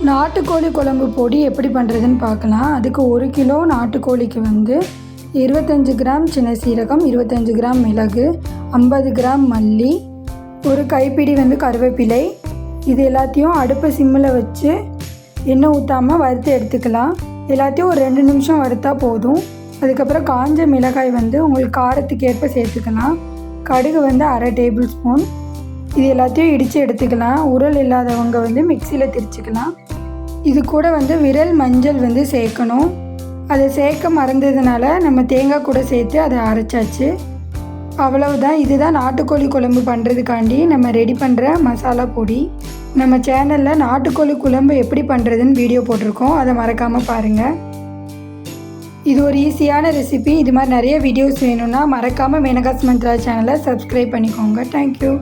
நாட்டுக்கோழி குழம்பு பொடி எப்படி பண்ணுறதுன்னு பார்க்கலாம். அதுக்கு 1 கிலோ நாட்டுக்கோழிக்கு வந்து 25 கிராம் சின்ன சீரகம், 25 கிராம் மிளகு, 50 கிராம் மல்லி, ஒரு கைப்பிடி வந்து கருவேப்பிலை, இது எல்லாத்தையும் அடுப்பை சிம்மில் வச்சு எண்ணெய் ஊற்றாமல் வறுத்து எடுத்துக்கலாம். எல்லாத்தையும் ஒரு 2 நிமிஷம் வறுத்தா போதும். அதுக்கப்புறம் காஞ்ச மிளகாய் வந்து உங்களுக்கு காரத்துக்கு ஏற்ப சேர்த்துக்கலாம். கடுகு வந்து 1/2 டேபிள் ஸ்பூன். இது எல்லாத்தையும் இடித்து எடுத்துக்கலாம். உரல் இல்லாதவங்க வந்து மிக்சியில் திரிச்சிக்கலாம். இது கூட வந்து விரல் மஞ்சள் வந்து சேர்க்கணும். அதை சேர்க்க மறந்ததுனால நம்ம தேங்காய் கூட சேர்த்து அதை அரைச்சாச்சு. அவ்வளவுதான். இதுதான் நாட்டுக்கோழி குழம்பு பண்ணுறதுக்காண்டி நம்ம ரெடி பண்ணுற மசாலா பொடி. நம்ம சேனலில் நாட்டுக்கோழி குழம்பு எப்படி பண்ணுறதுன்னு வீடியோ போட்டிருக்கோம், அதை மறக்காமல் பாருங்கள். இது ஒரு ஈஸியான ரெசிபி. இது மாதிரி நிறைய வீடியோஸ் வேணும்னா மறக்காமல் மேனகாஸ் மந்த்ரா சேனலை சப்ஸ்கிரைப் பண்ணிக்கோங்க. தேங்க்யூ.